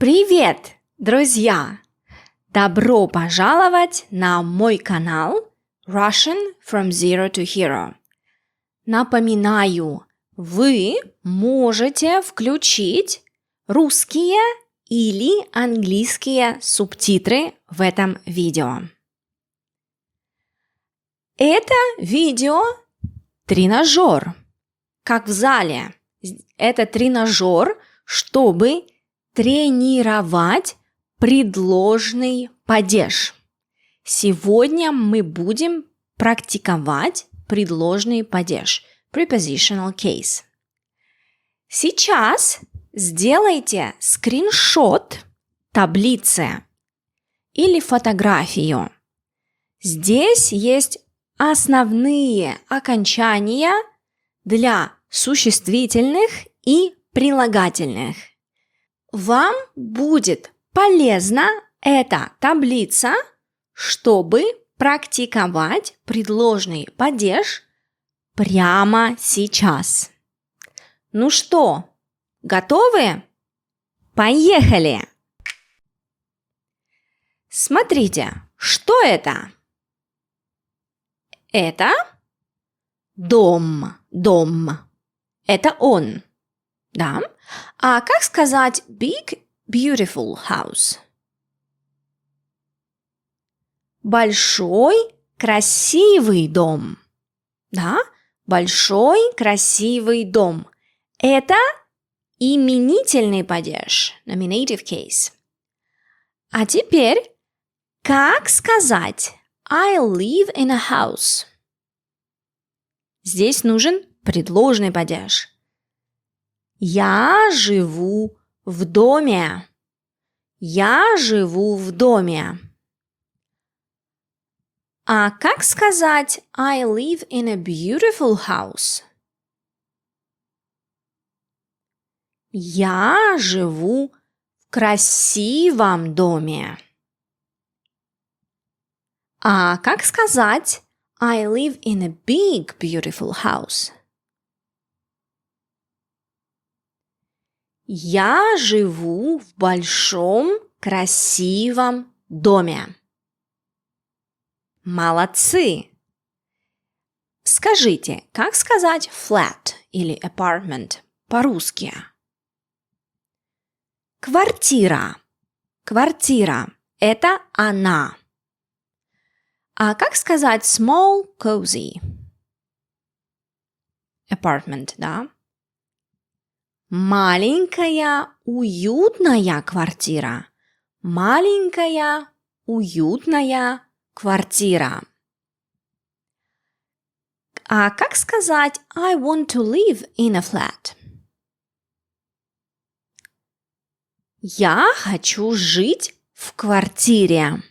Привет, друзья! Добро пожаловать на мой канал Russian from Zero to Hero. Напоминаю, вы можете включить русские или английские субтитры в этом видео. Это видео тренажер, как в зале. Это тренажер, чтобы тренировать предложный падеж. Сегодня мы будем практиковать предложный падеж, prepositional case. Сейчас сделайте скриншот таблицы или фотографию. Здесь есть основные окончания для существительных и прилагательных. Вам будет полезна эта таблица, чтобы практиковать предложный падеж прямо сейчас. Ну что, готовы? Поехали! Смотрите, что это? Это дом. Это он. Да? А как сказать big, beautiful house? Большой, красивый дом. Да? Большой, красивый дом. Это именительный падеж, nominative case. А теперь, как сказать I live in a house? Здесь нужен предложный падеж. Я живу в доме. Я живу в доме. А как сказать I live in a beautiful house? Я живу в красивом доме. А как сказать I live in a big, beautiful house? Я живу в большом, красивом доме. Молодцы! Скажите, как сказать flat или apartment по-русски? Квартира. Квартира – это она. А как сказать small, cozy? Apartment, да? Маленькая, уютная квартира. Маленькая, уютная квартира. А как сказать I want to live in a flat? Я хочу жить в квартире.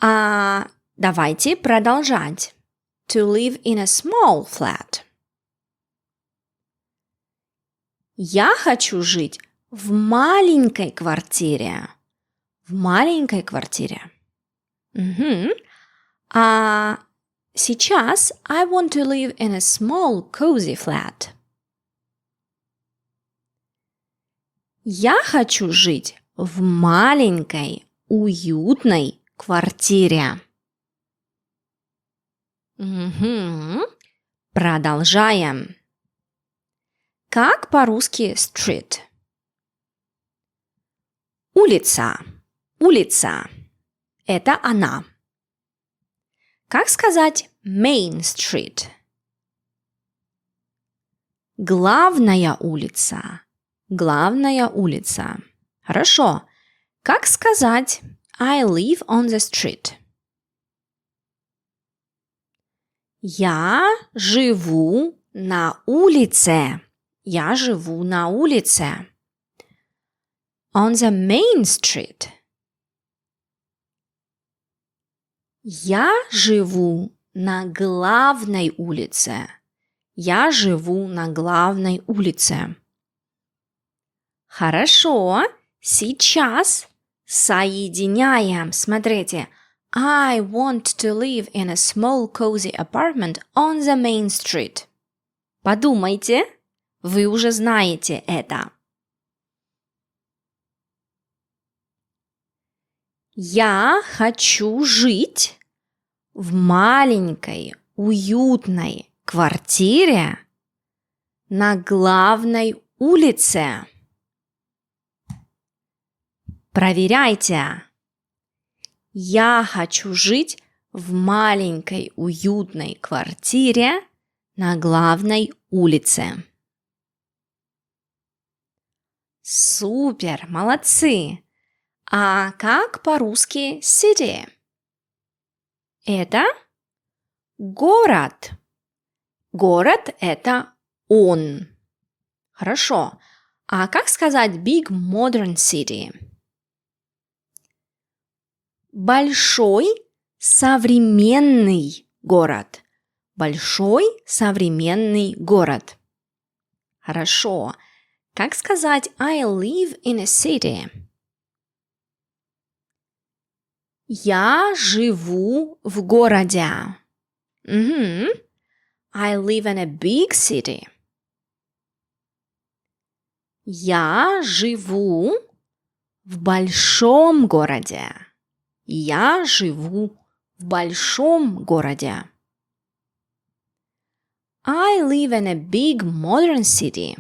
А давайте продолжать. To live in a small flat. Я хочу жить в маленькой квартире. В маленькой квартире. А сейчас I want to live in a small, cozy flat. Я хочу жить в маленькой, уютной квартире. Продолжаем. Как по-русски street? Улица. Улица. Это она. Как сказать main street? Главная улица. Главная улица. Хорошо. Как сказать I live on the street? Я живу на улице. Я живу на улице. On the main street. Я живу на главной улице. Я живу на главной улице. Хорошо. Сейчас соединяем. Смотрите. I want to live in a small cozy apartment on the main street. Подумайте. Вы уже знаете это. Я хочу жить в маленькой, уютной квартире на главной улице. Проверяйте. Я хочу жить в маленькой, уютной квартире на главной улице. Супер, молодцы! А как по-русски city? Это город. Город – это он. Хорошо. А как сказать big modern city? Большой современный город. Большой современный город. Хорошо. Как сказать I live in a city? Я живу в городе. I live in a big city. Я живу в большом городе. Я живу в большом городе. I live in a big modern city.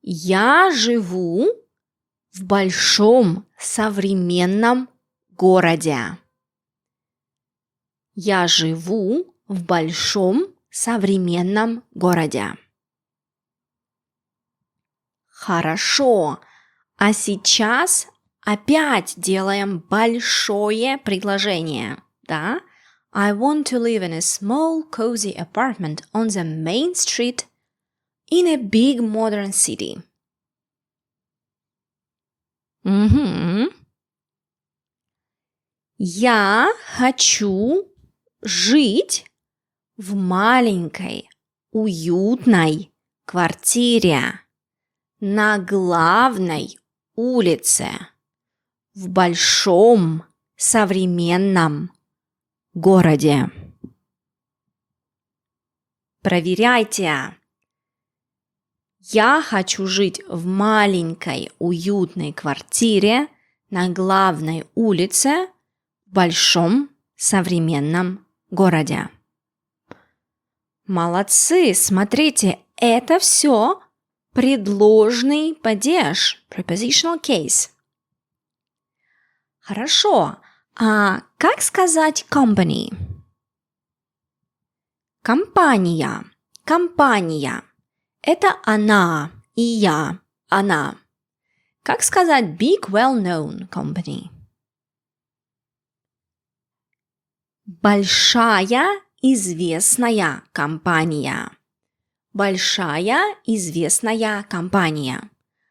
Я живу в большом современном городе. Я живу в большом современном городе. Хорошо. А сейчас опять делаем большое предложение. Да? I want to live in a small, cozy apartment on the main street in a big modern city. Я хочу жить в маленькой, уютной квартире на главной улице в большом современном городе. Проверяйте. Я хочу жить в маленькой, уютной квартире на главной улице в большом современном городе. Молодцы! Смотрите, это все предложный падеж, prepositional case. Хорошо. А как сказать company? Компания. Компания. Это она и я. Она. Как сказать big well-known company? Большая известная компания. Большая известная компания.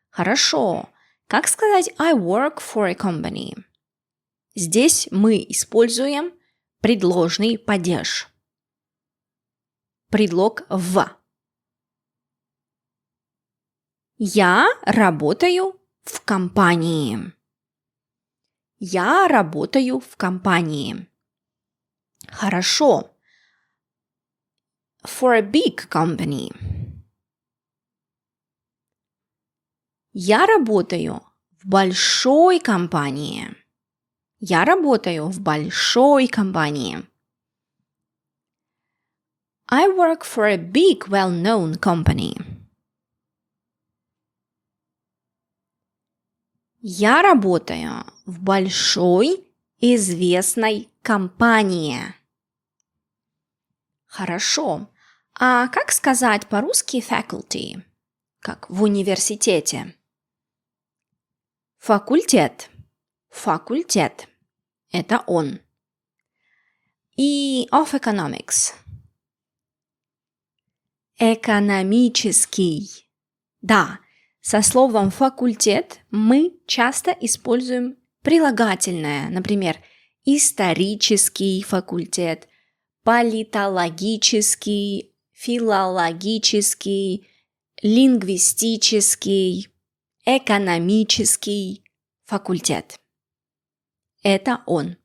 Хорошо. Как сказать I work for a company? Здесь мы используем предложный падеж. Предлог в. Я работаю в компании. Я работаю в компании. Хорошо. For a big company. Я работаю в большой компании. Я работаю в большой компании. I work for a big, well-known company. Я работаю в большой, известной компании. Хорошо. А как сказать по-русски faculty? Как в университете? Факультет. Факультет. Это он. И of economics. Экономический. Да, со словом факультет мы часто используем прилагательное. Например, исторический факультет, политологический, филологический, лингвистический, экономический факультет. Это он.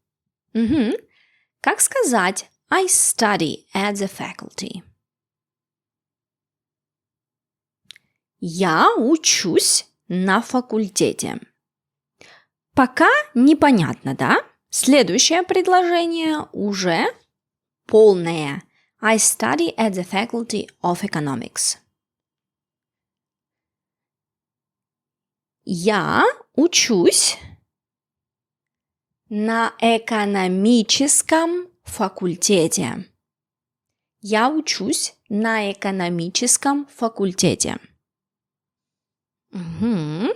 Как сказать I study at the faculty? Я учусь на факультете. Пока непонятно, да? Следующее предложение уже полное. I study at the Faculty of Economics. Я учусь на экономическом факультете. Я учусь на экономическом факультете. Угу.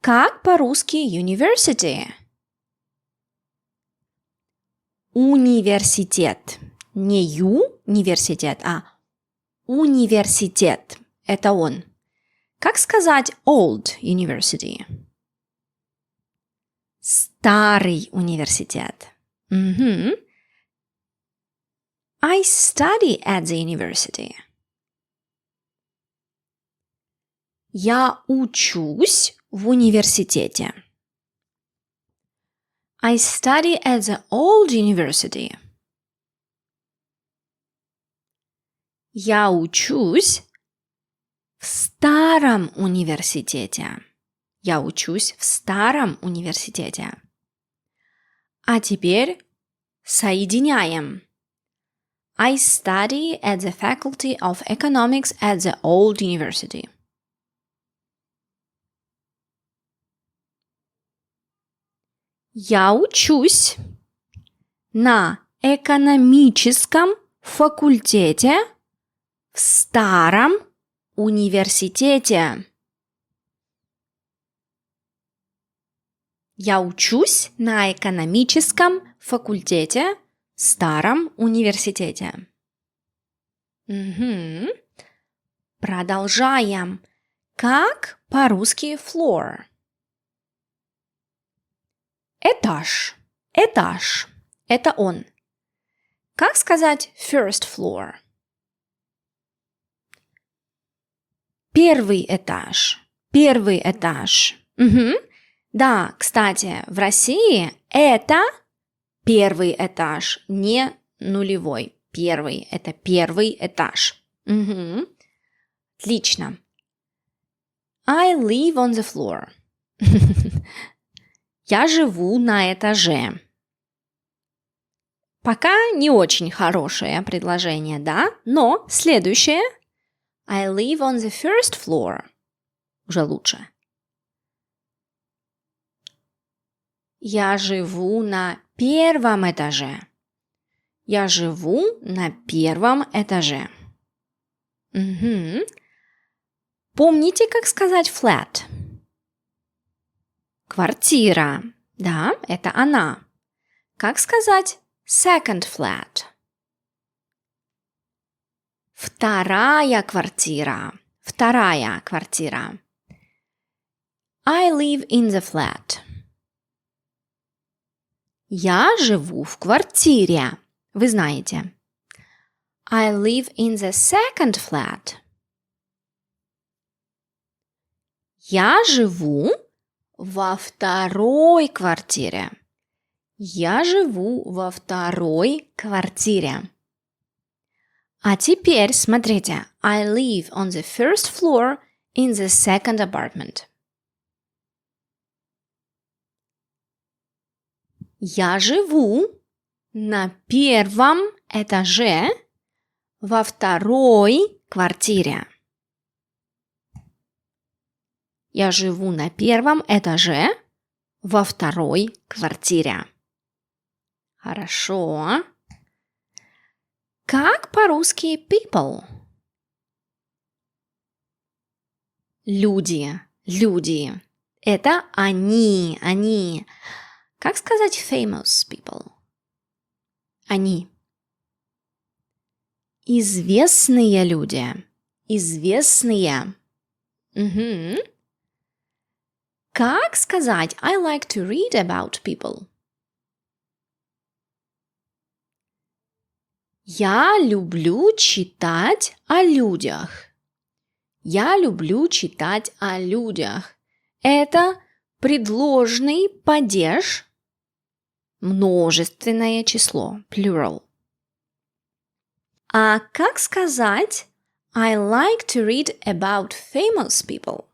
Как по-русски university? Университет. Не университет, а университет. Это он. Как сказать old university? Старый университет. Угу. I study at the university. Я учусь в университете. I study at the old university. Я учусь в старом университете. Я учусь в старом университете. А теперь соединяем. I study at the Faculty of Economics at the old university. Я учусь на экономическом факультете в старом университете. Я учусь на экономическом факультете в старом университете. Угу. Продолжаем. Как по-русски floor? Этаж. Этаж. Это он. Как сказать first floor? Первый этаж. Первый этаж. Угу. Да, кстати, в России это первый этаж, не нулевой. Первый. Это первый этаж. Угу. Отлично. I live on the floor. Я живу на этаже. Пока не очень хорошее предложение, да? Но следующее. I live on the first floor. Уже лучше. Я живу на первом этаже. Я живу на первом этаже. Угу. Помните, как сказать flat? Квартира. Да, это она. Как сказать second flat? Вторая квартира. Вторая квартира. I live in the flat. Я живу в квартире. Вы знаете. I live in the second flat. Я живу во второй квартире. Я живу во второй квартире. А теперь смотрите. I live on the first floor in the second apartment. Я живу на первом этаже во второй квартире. Я живу на первом этаже во второй квартире. Хорошо. Как по-русски people? Люди. Люди. Это они. Они. Как сказать famous people? Они. Известные люди. Известные. Угу. Как сказать I like to read about people? Я люблю читать о людях. Я люблю читать о людях. Это предложный падеж, множественное число, plural. А как сказать I like to read about famous people.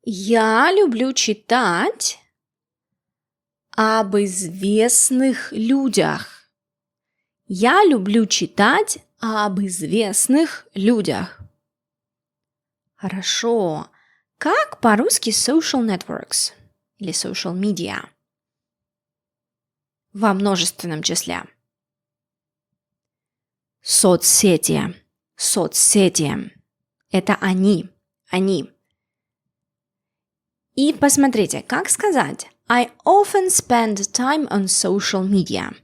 Я люблю читать об известных людях. Я люблю читать об известных людях. Хорошо. Как по-русски social networks или social media? Во множественном числе. Соцсети. Соцсети. Это они. Они. И посмотрите, как сказать I often spend time on social media.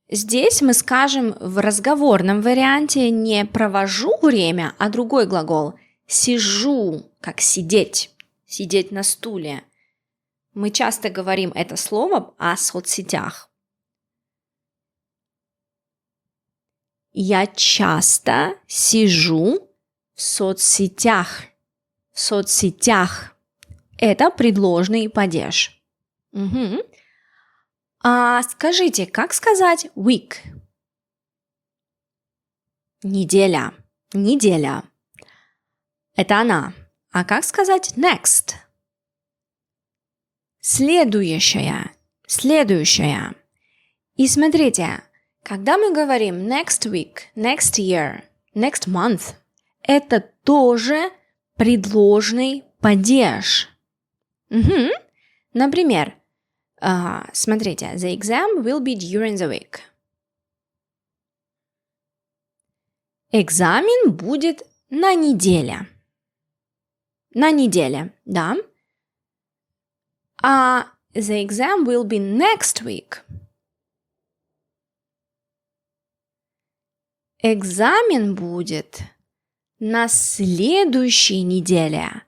Здесь мы скажем в разговорном варианте не провожу время, а другой глагол. Сижу, как сидеть. Сидеть на стуле. Мы часто говорим это слово о соцсетях. Я часто сижу в соцсетях. В соцсетях. Это предложный падеж. Угу. А скажите, как сказать week? Неделя. Неделя. Это она. А как сказать next? Следующая. Следующая. И смотрите, когда мы говорим next week, next year, next month, это тоже предложный падеж. Угу. Например, смотрите, the exam will be during the week. Экзамен будет на неделе. На неделе, да. А the exam will be next week. Экзамен будет на следующей неделе.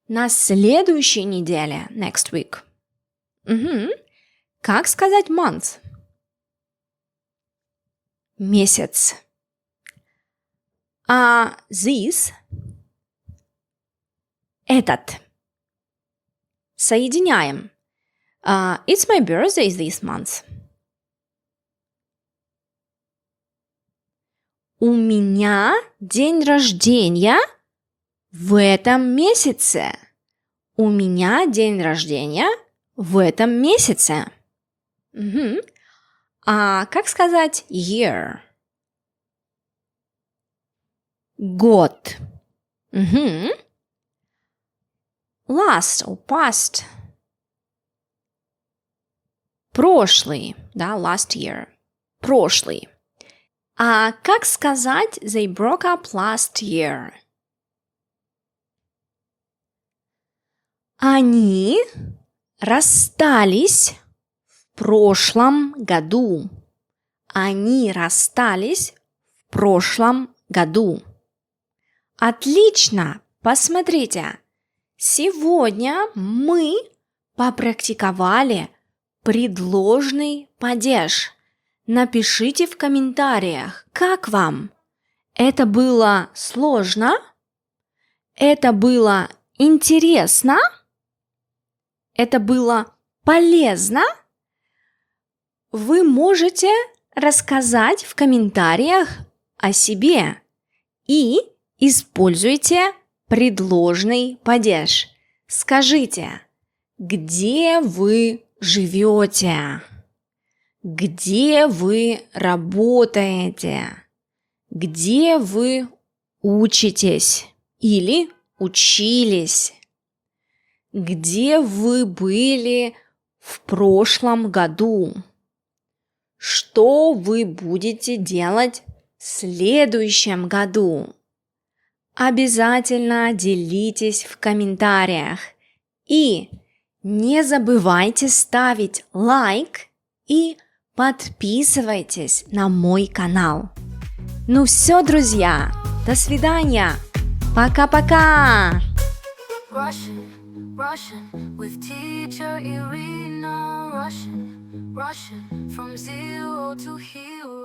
На следующей неделе. Next week. Угу. Как сказать month? Месяц. А this? Этот. Соединяем. It's my birthday this month. У меня день рождения в этом месяце. У меня день рождения в этом месяце. Угу. А как сказать year? Год. Угу. Last or past. Прошлый, да, last year. Прошлый. А как сказать they broke up last year? Они расстались в прошлом году. Они расстались в прошлом году. Отлично! Посмотрите. Сегодня мы попрактиковали предложный падеж. Напишите в комментариях, как вам? Это было сложно? Это было интересно? Это было полезно? Вы можете рассказать в комментариях о себе и используйте предложный падеж. Скажите, где вы живете? Где вы работаете? Где вы учитесь или учились? Где вы были в прошлом году? Что вы будете делать в следующем году? Обязательно делитесь в комментариях. И не забывайте ставить лайк и подписывайтесь на мой канал. Ну все, друзья, до свидания. Пока-пока. Russian with teacher Irina. Russian from zero to hero.